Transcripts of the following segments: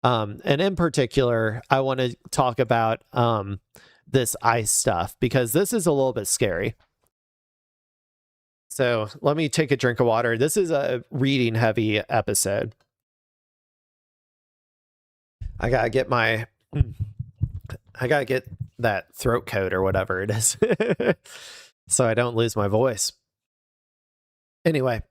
And in particular, I want to talk about this ICE stuff, because this is a little bit scary. So let me take a drink of water. This is a reading heavy episode. I gotta get that throat coat or whatever it is so I don't lose my voice. Anyway,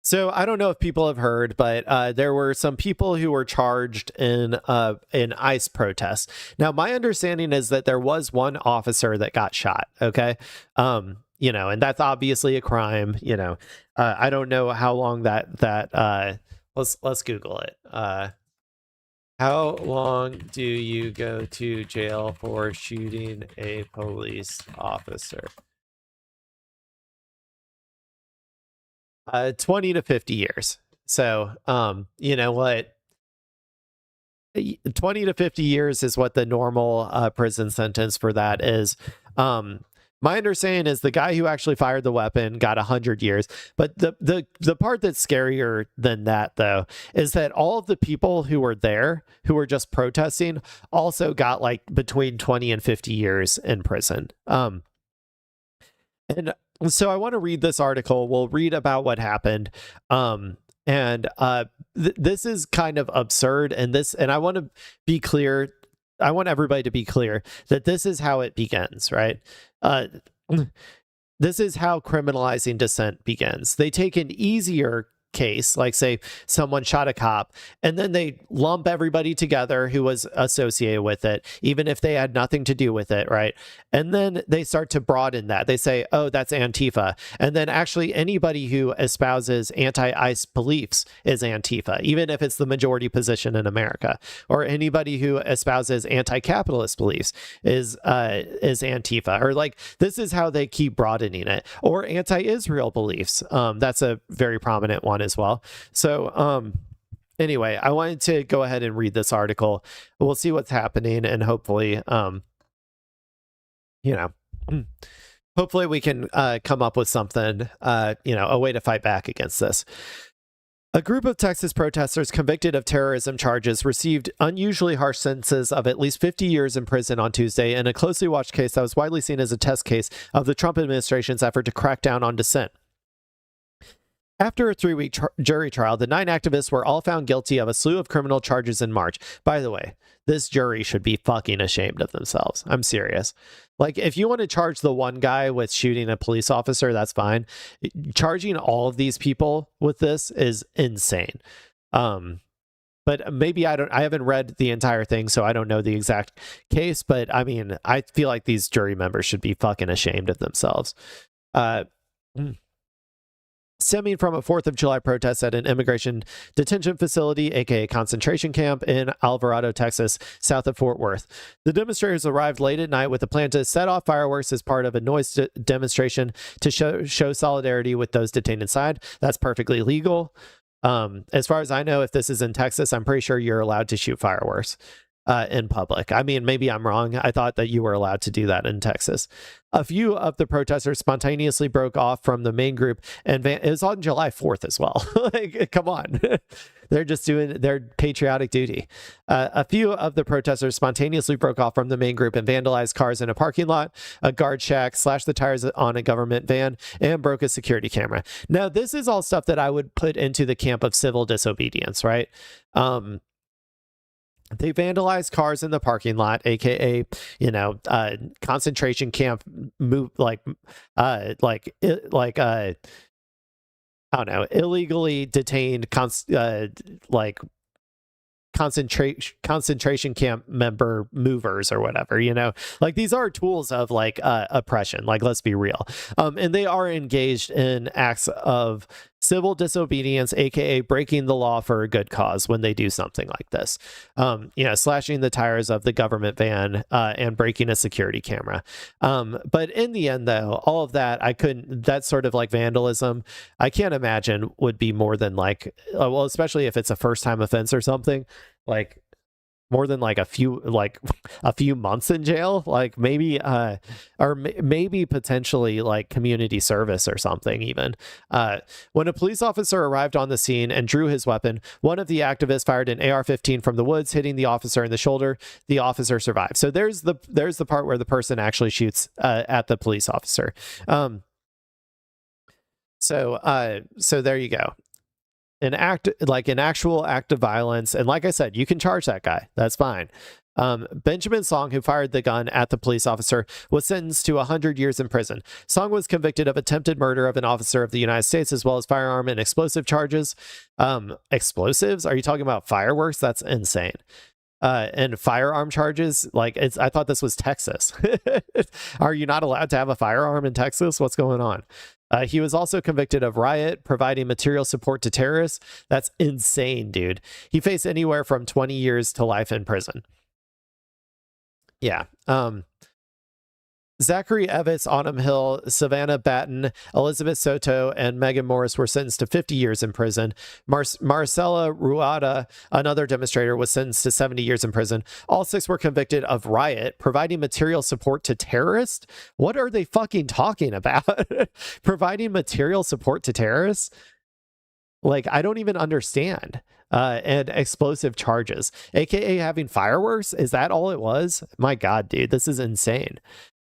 so I don't know if people have heard, but there were some people who were charged in ICE protests. Now, my understanding is that there was one officer that got shot. Okay. And that's obviously a crime. I don't know how long that let's Google it. How long do you go to jail for shooting a police officer? 20 to 50 years. So, you know what? 20 to 50 years is what the normal prison sentence for that is. My understanding is the guy who actually fired the weapon got 100 years. But the part that's scarier than that, though, is that all of the people who were there, who were just protesting, also got like between 20 and 50 years in prison. And so I want to read this article. We'll read about what happened. This is kind of absurd. And I want to be clear. I want everybody to be clear that this is how it begins, right? This is how criminalizing dissent begins. They take an easier case, like say someone shot a cop, and then they lump everybody together who was associated with it, even if they had nothing to do with it, right? And then they start to broaden that. They say, oh, that's Antifa. And then actually anybody who espouses anti-ICE beliefs is Antifa, even if it's the majority position in America. Or anybody who espouses anti-capitalist beliefs is Antifa. Or like, this is how they keep broadening it. Or anti-Israel beliefs. That's a very prominent one as well. So anyway, I wanted to go ahead and read this article. We'll see what's happening, and hopefully hopefully we can come up with something, a way to fight back against this. A group of Texas protesters convicted of terrorism charges received unusually harsh sentences of at least 50 years in prison on Tuesday in a closely watched case that was widely seen as a test case of the Trump administration's effort to crack down on dissent. After a 3-week jury trial, the 9 activists were all found guilty of a slew of criminal charges in March. By the way, this jury should be fucking ashamed of themselves. I'm serious. Like, if you want to charge the one guy with shooting a police officer, that's fine. Charging all of these people with this is insane. But maybe I haven't read the entire thing, so I don't know the exact case. But I mean, I feel like these jury members should be fucking ashamed of themselves. Stemming from a 4th of July protest at an immigration detention facility, aka concentration camp, in Alvarado, Texas, south of Fort Worth. The demonstrators arrived late at night with a plan to set off fireworks as part of a noise demonstration to show solidarity with those detained inside. That's perfectly legal. As far as I know, if this is in Texas, I'm pretty sure you're allowed to shoot fireworks in public. I mean, maybe I'm wrong. I thought that you were allowed to do that in Texas. A few of the protesters spontaneously broke off from the main group, and it was on July 4th as well. Like, come on. They're just doing their patriotic duty. A few of the protesters spontaneously broke off from the main group and vandalized cars in a parking lot, a guard shack, slashed the tires on a government van, and broke a security camera. Now, this is all stuff that I would put into the camp of civil disobedience, right? They vandalized cars in the parking lot, aka, concentration camp move, I don't know, illegally detained, concentration camp member movers or whatever, like these are tools of like oppression, like, let's be real. And they are engaged in acts of civil disobedience, aka breaking the law for a good cause when they do something like this. Slashing the tires of the government van and breaking a security camera. But in the end, though, all of that, that's sort of like vandalism. I can't imagine would be more than like, well, especially if it's a first time offense or something, like more than like a few months in jail, like maybe maybe potentially like community service or something even. When a police officer arrived on the scene and drew his weapon, one of the activists fired an AR-15 from the woods, hitting the officer in the shoulder. The officer survived. So there's the part where the person actually shoots at the police officer. So there you go. An actual act of violence. And like I said, you can charge that guy. That's fine. Benjamin Song, who fired the gun at the police officer, was sentenced to 100 years in prison. Song was convicted of attempted murder of an officer of the United States, as well as firearm and explosive charges. Explosives? Are you talking about fireworks? That's insane. And firearm charges, like I thought this was Texas. Are you not allowed to have a firearm in Texas? What's going on? He was also convicted of riot, providing material support to terrorists. That's insane, dude. He faced anywhere from 20 years to life in prison. Yeah. Zachary Evans, Autumn Hill, Savannah Batten, Elizabeth Soto, and Megan Morris were sentenced to 50 years in prison. Marcela Ruada, another demonstrator, was sentenced to 70 years in prison. All 6 were convicted of riot, providing material support to terrorists. What are they fucking talking about? Providing material support to terrorists? Like, I don't even understand. And explosive charges, aka having fireworks. Is that all it was? My God, dude, this is insane.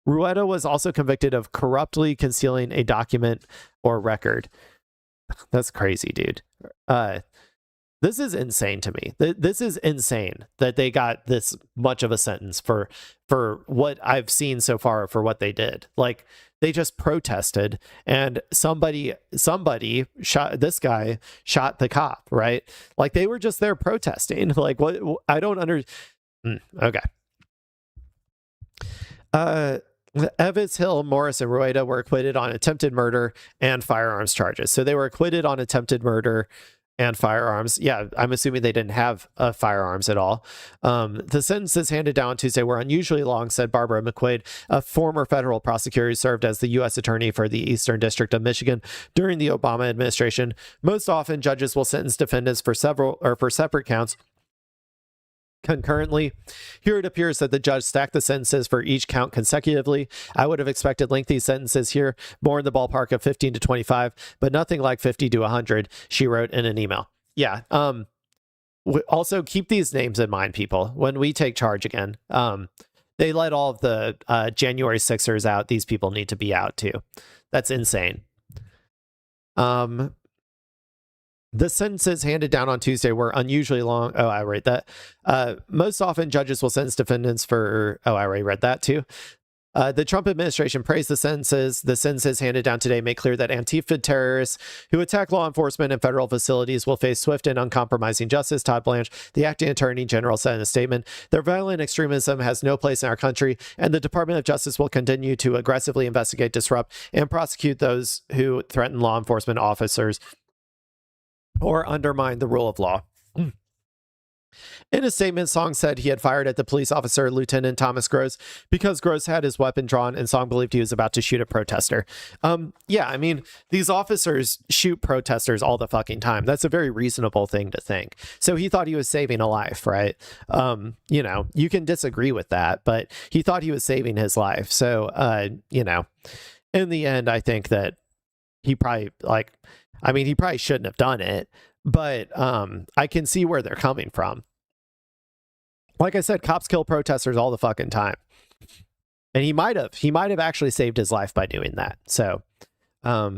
Rueda was also convicted of corruptly concealing a document or record. That's crazy, dude. This is insane to me. This is insane that they got this much of a sentence for what I've seen so far for what they did. Like, they just protested and somebody shot this guy, shot the cop, right? Like, they were just there protesting. Like, what? I don't okay. Evans, Hill, Morris, and Rueda were acquitted on attempted murder and firearms charges. So they were acquitted on attempted murder and firearms. Yeah, I'm assuming they didn't have firearms at all. The sentences handed down on Tuesday were unusually long, said Barbara McQuaid, a former federal prosecutor who served as the U.S. Attorney for the Eastern District of Michigan during the Obama administration. Most often, judges will sentence defendants for separate counts concurrently. Here it appears that the judge stacked the sentences for each count consecutively. I would have expected lengthy sentences here, more in the ballpark of 15 to 25, but nothing like 50 to 100, she wrote in an email. Yeah. Also, keep these names in mind, people, when we take charge again. They let all of the January 6ers out. These people need to be out too. That's insane. The sentences handed down on Tuesday were unusually long. Oh, I read that. Most often, judges will sentence defendants for... Oh, I already read that too. The Trump administration praised the sentences. The sentences handed down today make clear that Antifa terrorists who attack law enforcement and federal facilities will face swift and uncompromising justice, Todd Blanche, the acting attorney general, said in a statement. Their violent extremism has no place in our country, and the Department of Justice will continue to aggressively investigate, disrupt, and prosecute those who threaten law enforcement officers or undermine the rule of law. In a statement, Song said he had fired at the police officer, Lieutenant Thomas Gross, because Gross had his weapon drawn and Song believed he was about to shoot a protester. Yeah, I mean, these officers shoot protesters all the fucking time. That's a very reasonable thing to think. So he thought he was saving a life, right? You know, you can disagree with that, but he thought he was saving his life. So, you know, in the end, I think that he probably he probably shouldn't have done it, but I can see where they're coming from. Like I said, cops kill protesters all the fucking time. And he might have actually saved his life by doing that. So, I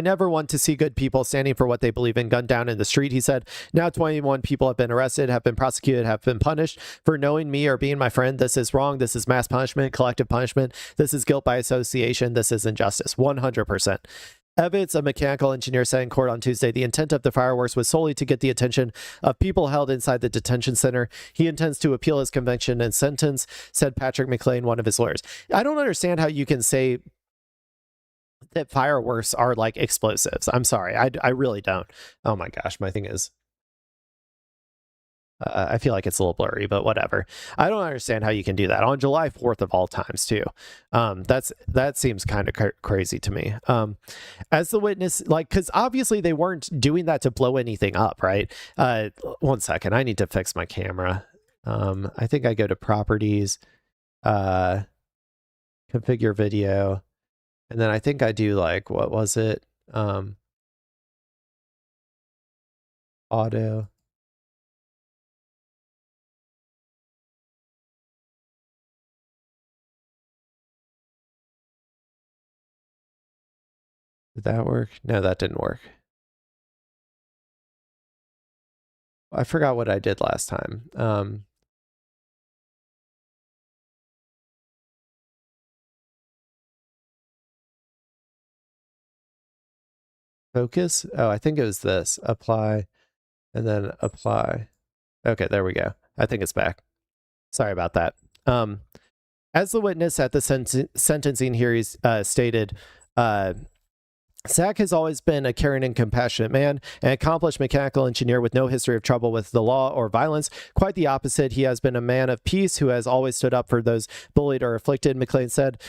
never want to see good people standing for what they believe in gunned down in the street, he said. Now 21 people have been arrested, have been prosecuted, have been punished for knowing me or being my friend. This is wrong. This is mass punishment, collective punishment. This is guilt by association. This is injustice. 100%. Evans, a mechanical engineer, said in court on Tuesday the intent of the fireworks was solely to get the attention of people held inside the detention center. He intends to appeal his conviction and sentence, said Patrick McLean, one of his lawyers. I don't understand how you can say that fireworks are like explosives. I'm sorry. I really don't. Oh my gosh, my thing is I feel like it's a little blurry, but whatever. I don't understand how you can do that on July 4th of all times too. That seems kind of crazy to me. As the witness, like, because obviously they weren't doing that to blow anything up, right? 1 second, I need to fix my camera. I think I go to properties, configure video, and then I think I do like, what was it? Auto. Did that work? No, that didn't work. I forgot what I did last time. Focus? Oh, I think it was this. Apply, and then apply. Okay, there we go. I think it's back. Sorry about that. As the witness at the sentencing hearings stated, Zach has always been a caring and compassionate man, an accomplished mechanical engineer with no history of trouble with the law or violence. Quite the opposite. He has been a man of peace who has always stood up for those bullied or afflicted, McLean said.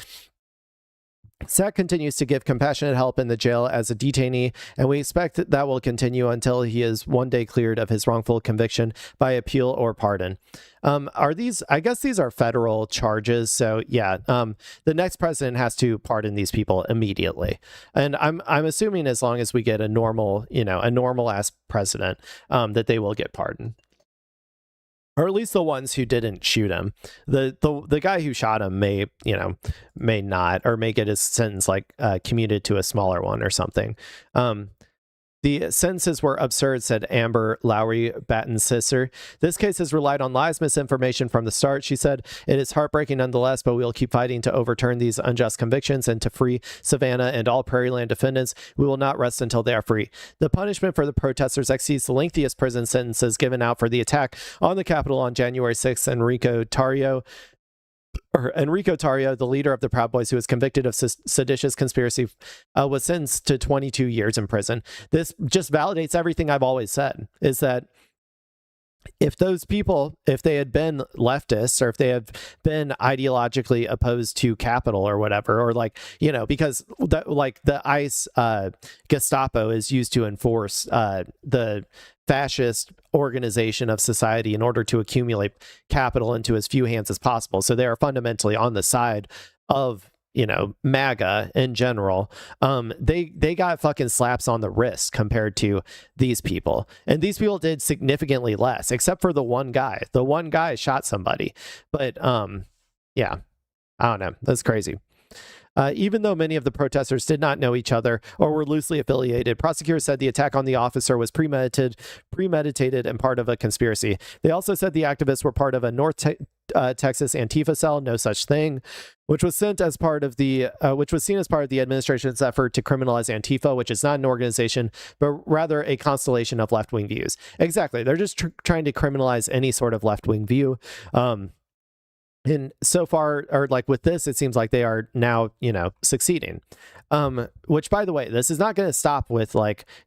Zach continues to give compassionate help in the jail as a detainee, and we expect that will continue until he is one day cleared of his wrongful conviction by appeal or pardon. Are these, I guess these are federal charges, so yeah, the next president has to pardon these people immediately. And I'm assuming as long as we get a normal, a normal ass president, that they will get pardoned. Or at least the ones who didn't shoot him. The guy who shot him may not, or may get his sentence like commuted to a smaller one or something. The sentences were absurd, said Amber Lowry, Batten's sister. This case has relied on lies, misinformation from the start, she said. It is heartbreaking nonetheless, but we will keep fighting to overturn these unjust convictions and to free Savannah and all Prairie Land defendants. We will not rest until they are free. The punishment for the protesters exceeds the lengthiest prison sentences given out for the attack on the Capitol on January 6th. Enrico Tarrio, the leader of the Proud Boys, who was convicted of seditious conspiracy, was sentenced to 22 years in prison. This just validates everything I've always said, is that if those people, if they had been leftists or if they have been ideologically opposed to capital or whatever, or because the ICE Gestapo is used to enforce the fascist organization of society in order to accumulate capital into as few hands as possible. So they are fundamentally on the side of MAGA in general. They got fucking slaps on the wrist compared to these people, and these people did significantly less, except for the one guy. The one guy shot somebody, but yeah, I don't know. That's crazy. Even though many of the protesters did not know each other or were loosely affiliated, prosecutors said the attack on the officer was premeditated and part of a conspiracy. They also said the activists were part of a North Texas Antifa cell, no such thing, which was seen as part of the administration's effort to criminalize Antifa, which is not an organization, but rather a constellation of left-wing views. Exactly. They're just trying to criminalize any sort of left-wing view. And so far, or with this, it seems like they are now, succeeding. Which, by the way, this is not going to stop with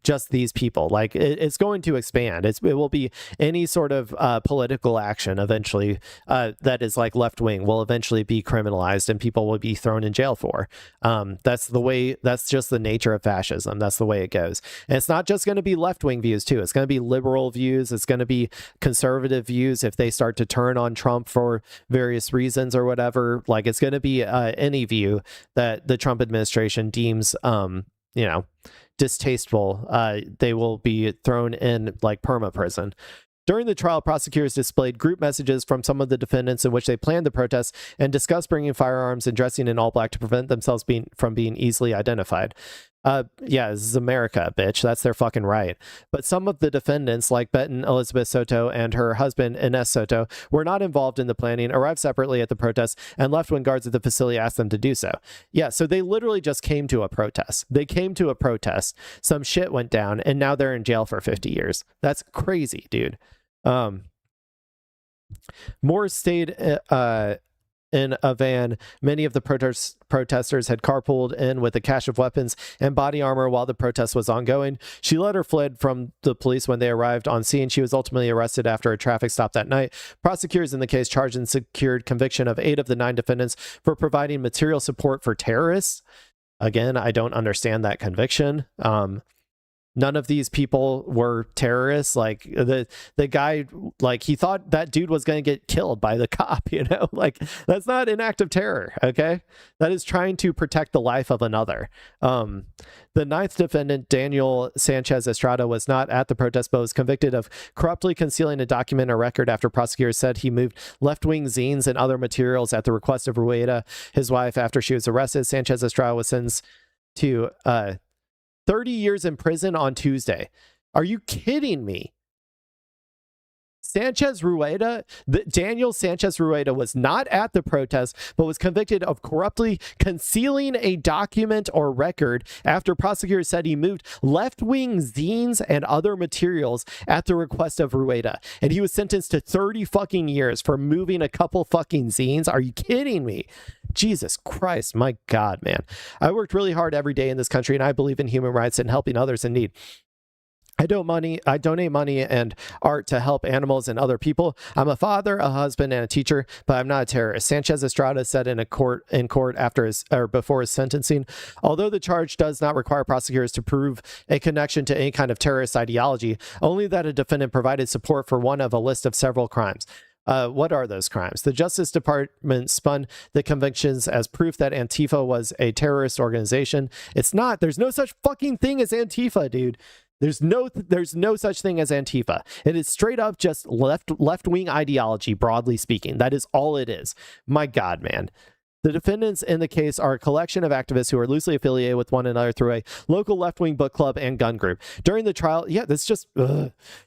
just these people. It's going to expand. It will be any sort of political action eventually that is left wing will eventually be criminalized and people will be thrown in jail for. That's just the nature of fascism. That's the way it goes. And it's not just going to be left wing views too. It's going to be liberal views. It's going to be conservative views if they start to turn on Trump for various reasons or whatever. It's going to be any view that the Trump administration deems distasteful. They will be thrown in perma prison. During the trial, prosecutors displayed group messages from some of the defendants in which they planned the protests and discussed bringing firearms and dressing in all black to prevent themselves from being easily identified. Yeah, this is America, bitch. That's their fucking right. But some of the defendants, like Betton Elizabeth Soto and her husband, Ines Soto, were not involved in the planning, arrived separately at the protest, and left when guards at the facility asked them to do so. Yeah, so they literally just came to a protest. They came to a protest. Some shit went down, and now they're in jail for 50 years. That's crazy, dude. Moore stayed in a van. Many of the protesters had carpooled in with a cache of weapons and body armor while the protest was ongoing. She later fled from the police when they arrived on scene. She was ultimately arrested after a traffic stop that night. Prosecutors in the case charged and secured conviction of 8 of the 9 defendants for providing material support for terrorists. Again, I don't understand that conviction. None of these people were terrorists. Like the guy, like he thought that dude was going to get killed by the cop, you know, like that's not an act of terror. Okay. That is trying to protect the life of another. The 9th defendant, Daniel Sanchez Estrada, was not at the protest, but was convicted of corruptly concealing a document or record after prosecutors said he moved left-wing zines and other materials at the request of Rueda, his wife, after she was arrested. Sanchez Estrada was sentenced to 30 years in prison on Tuesday. Are you kidding me? Daniel Sanchez Rueda was not at the protest, but was convicted of corruptly concealing a document or record after prosecutors said he moved left-wing zines and other materials at the request of Rueda. And he was sentenced to 30 fucking years for moving a couple fucking zines. Are you kidding me? Jesus Christ, my God, man. I worked really hard every day in this country, and I believe in human rights and helping others in need. I donate money and art to help animals and other people. I'm a father, a husband, and a teacher, but I'm not a terrorist. Sanchez Estrada said in court before his sentencing, although the charge does not require prosecutors to prove a connection to any kind of terrorist ideology, only that a defendant provided support for one of a list of several crimes. What are those crimes? The Justice Department spun the convictions as proof that Antifa was a terrorist organization. It's not. There's no such fucking thing as Antifa, dude. There's no such thing as Antifa. It is straight up just left-wing ideology, broadly speaking. That is all it is. My God, man. The defendants in the case are a collection of activists who are loosely affiliated with one another through a local left-wing book club and gun group. During the trial,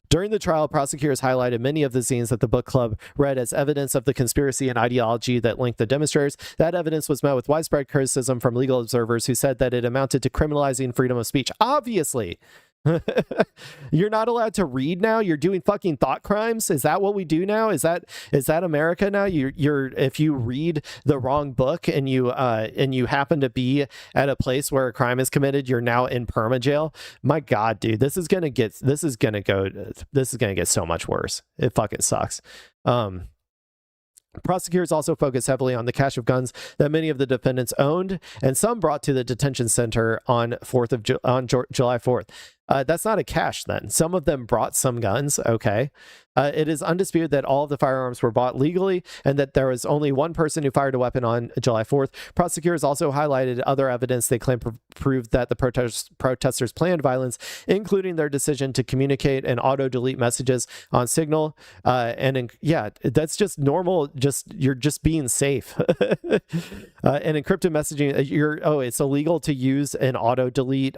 during the trial, prosecutors highlighted many of the zines that the book club read as evidence of the conspiracy and ideology that linked the demonstrators. That evidence was met with widespread criticism from legal observers who said that it amounted to criminalizing freedom of speech. Obviously. You're not allowed to read now. You're doing fucking thought crimes. Is that what we do now? Is that America now? You're if you read the wrong book and you happen to be at a place where a crime is committed, you're now in perma jail. My God, dude, this is gonna get so much worse. It fucking sucks. Prosecutors also focused heavily on the cache of guns that many of the defendants owned, and some brought to the detention center on July 4th. That's not a cache then. Some of them brought some guns. Okay. It is undisputed that all of the firearms were bought legally and that there was only one person who fired a weapon on July 4th. Prosecutors also highlighted other evidence they claim proved that the protesters planned violence, including their decision to communicate and auto-delete messages on Signal. That's just normal. You're just being safe. And encrypted messaging, it's illegal to use an auto-delete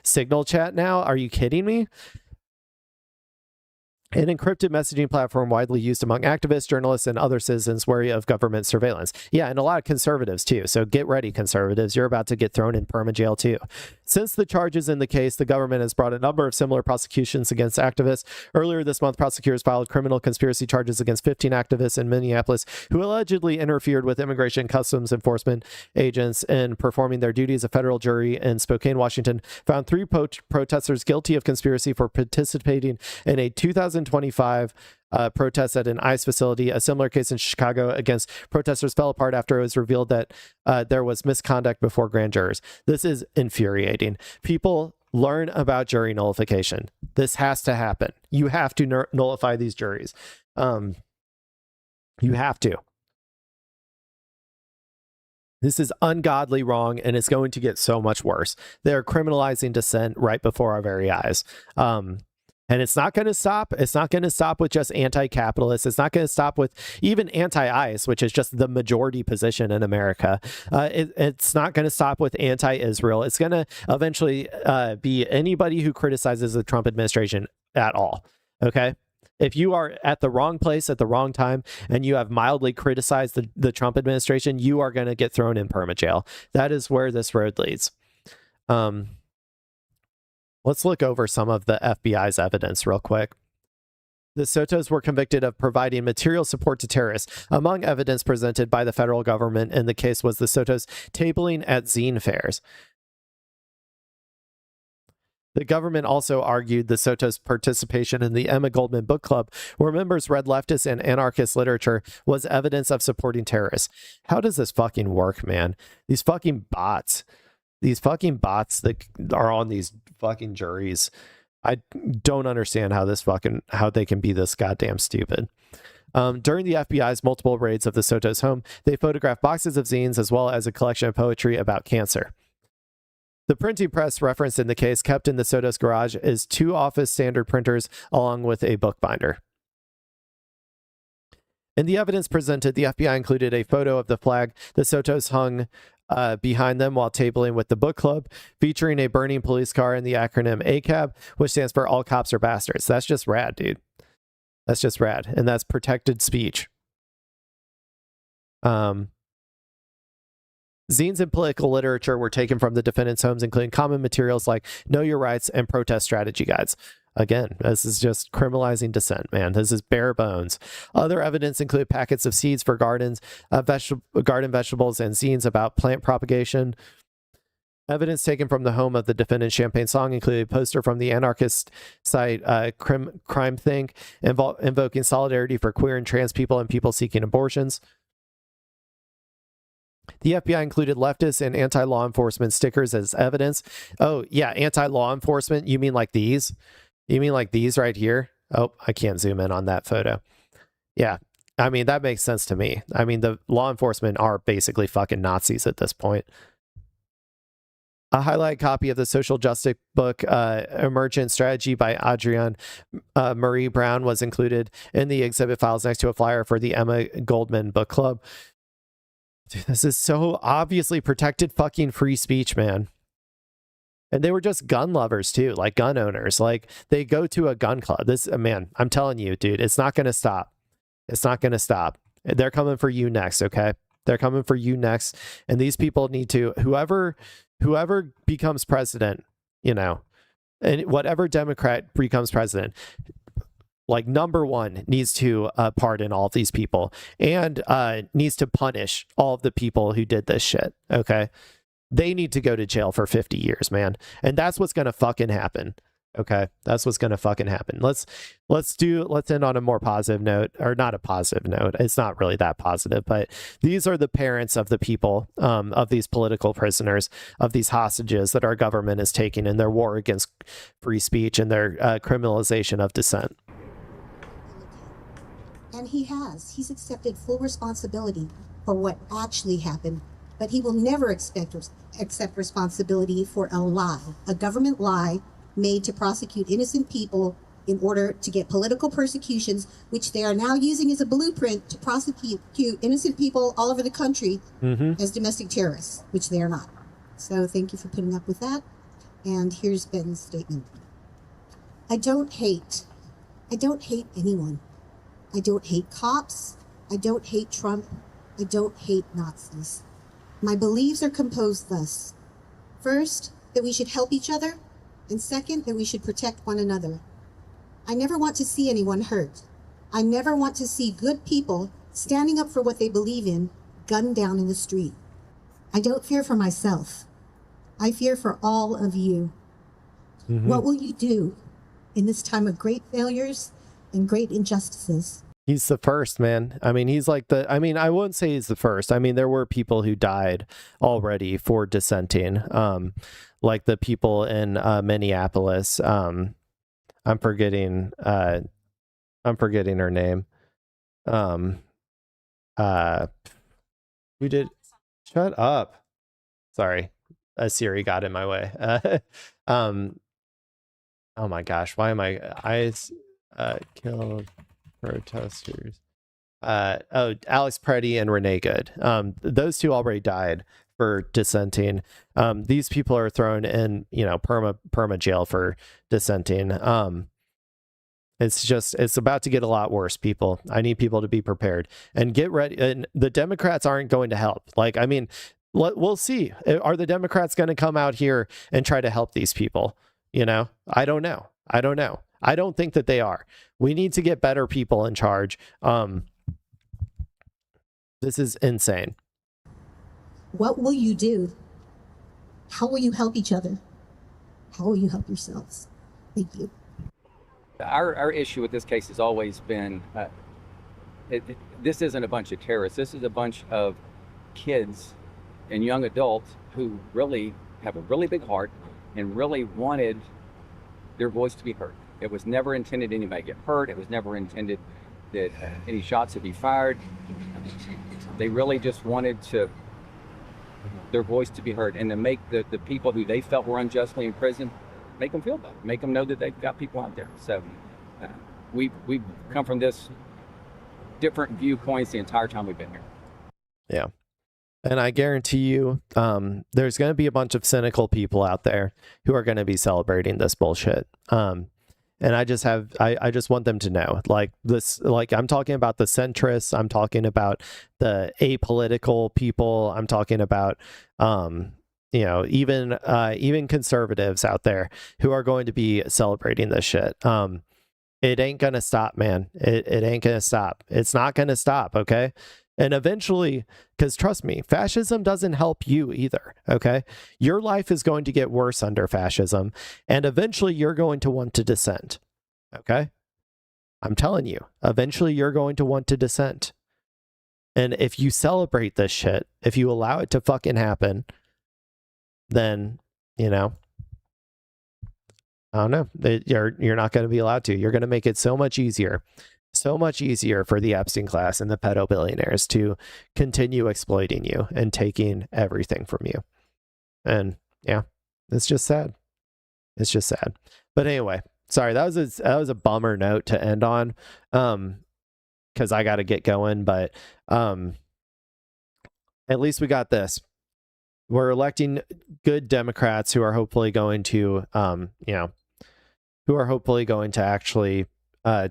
Signal chat now? Are you kidding me? An encrypted messaging platform widely used among activists, journalists, and other citizens wary of government surveillance. Yeah, and a lot of conservatives too. So get ready, conservatives. You're about to get thrown in perma jail too. Since the charges in the case, the government has brought a number of similar prosecutions against activists. Earlier this month, prosecutors filed criminal conspiracy charges against 15 activists in Minneapolis who allegedly interfered with immigration and customs enforcement agents in performing their duties. A federal jury in Spokane, Washington, found 3 protesters guilty of conspiracy for participating in a 2025 protests at an ICE facility. A similar case in Chicago against protesters fell apart after it was revealed that there was misconduct before grand jurors. This is infuriating. People, learn about jury nullification. This has to happen. You have to nullify these juries. You have to. This is ungodly wrong, and it's going to get so much worse. They're criminalizing dissent right before our very eyes. And it's not going to stop. It's not going to stop with just anti-capitalist. It's not going to stop with even anti-ICE, which is just the majority position in America. It's not going to stop with anti-Israel. It's going to eventually be anybody who criticizes the Trump administration at all. Okay? If you are at the wrong place at the wrong time and you have mildly criticized the Trump administration, you are going to get thrown in perma jail. That is where this road leads. Let's look over some of the FBI's evidence real quick. The Sotos were convicted of providing material support to terrorists. Among evidence presented by the federal government in the case was the Sotos tabling at zine fairs. The government also argued the Sotos' participation in the Emma Goldman Book Club, where members read leftist and anarchist literature, was evidence of supporting terrorists. How does this fucking work, man? These fucking bots that are on these fucking juries. I don't understand how they can be this goddamn stupid. During the FBI's multiple raids of the Sotos' home, they photographed boxes of zines as well as a collection of poetry about cancer. The printing press referenced in the case kept in the Sotos garage is 2 office standard printers along with a bookbinder. In the evidence presented, the FBI included a photo of the flag the Sotos hung behind them while tabling with the book club, featuring a burning police car and the acronym ACAB, which stands for All Cops Are Bastards. That's just rad, dude. That's just rad. And that's protected speech. Zines and political literature were taken from the defendants' homes, including common materials like Know Your Rights and protest strategy guides. Again, this is just criminalizing dissent, man. This is bare bones. Other evidence include packets of seeds for gardens, garden vegetables, and zines about plant propagation. Evidence taken from the home of the defendant's Champagne Song included a poster from the anarchist site Crime Think, invoking solidarity for queer and trans people and people seeking abortions. The FBI included leftist and anti-law enforcement stickers as evidence. Oh, yeah, anti-law enforcement? You mean like these? You mean like these right here? Oh, I can't zoom in on that photo. Yeah, I mean, that makes sense to me. I mean, the law enforcement are basically fucking Nazis at this point. A highlight copy of the social justice book, Emergent Strategy by Adrienne Marie Brown, was included in the exhibit files next to a flyer for the Emma Goldman Book Club. Dude, this is so obviously protected fucking free speech, man. And they were just gun lovers too, like gun owners. Like they go to a gun club. This, man, I'm telling you, dude, it's not going to stop. It's not going to stop. They're coming for you next, okay? They're coming for you next. And these people need to, whoever becomes president, you know, and whatever Democrat becomes president, like number one, needs to pardon all of these people and needs to punish all of the people who did this shit. Okay. They need to go to jail for 50 years, man. And that's what's going to fucking happen. Okay. That's what's going to fucking happen. Let's end on a more positive note, or not a positive note. It's not really that positive, but these are the parents of the people, of these political prisoners, of these hostages that our government is taking in their war against free speech and their criminalization of dissent. And he's accepted full responsibility for what actually happened, but he will never accept responsibility for a lie, a government lie made to prosecute innocent people in order to get political persecutions, which they are now using as a blueprint to prosecute innocent people all over the country as domestic terrorists, which they are not. So thank you for putting up with that. And here's Ben's statement. I don't hate anyone. I don't hate cops. I don't hate Trump. I don't hate Nazis. My beliefs are composed thus. First, that we should help each other, and second, that we should protect one another. I never want to see anyone hurt. I never want to see good people standing up for what they believe in, gunned down in the street. I don't fear for myself. I fear for all of you. What will you do in this time of great failures and great injustices? He's the first, man. I mean, he's like I wouldn't say he's the first. I mean, there were people who died already for dissenting, like the people in Minneapolis. I'm forgetting her name. Who did? Shut up. Sorry. Siri got in my way. Oh my gosh. Why am I killed protesters? Alex Preddy and Renee Good. Those two already died for dissenting. These people are thrown in, perma jail for dissenting. It's about to get a lot worse, people. I need people to be prepared and get ready. And the Democrats aren't going to help. Like, I mean, we'll see. Are the Democrats going to come out here and try to help these people? I don't know. I don't think that they are. We need to get better people in charge. This is insane. What will you do? How will you help each other? How will you help yourselves? Thank you. Our issue with this case has always been, this isn't a bunch of terrorists. This is a bunch of kids and young adults who really have a really big heart and really wanted their voice to be heard. It was never intended anybody to get hurt. It was never intended that any shots would be fired. They really just wanted their voice to be heard, and to make the people who they felt were unjustly in prison, make them feel better, make them know that they've got people out there. So we've come from this different viewpoints the entire time we've been here. Yeah. And I guarantee you, there's going to be a bunch of cynical people out there who are going to be celebrating this bullshit. And I just want them to know, like this, like I'm talking about the centrists, I'm talking about the apolitical people, I'm talking about, even conservatives out there who are going to be celebrating this shit. It ain't going to stop, man. It ain't going to stop. It's not going to stop. Okay. And eventually, because trust me, fascism doesn't help you either, okay? Your life is going to get worse under fascism, and eventually you're going to want to dissent, okay? I'm telling you, eventually you're going to want to dissent. And if you celebrate this shit, if you allow it to fucking happen, then, I don't know, you're not going to be allowed to. You're going to make it so much easier for the Epstein class and the pedo billionaires to continue exploiting you and taking everything from you. And yeah, it's just sad. It's just sad. But anyway, sorry, that was a bummer note to end on, because I got to get going. But at least we got this. We're electing good Democrats who are hopefully going to, actually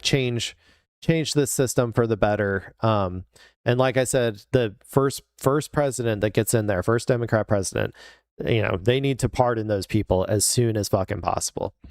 change this system for the better. And like I said, the first president that gets in there, first Democrat president, they need to pardon those people as soon as fucking possible.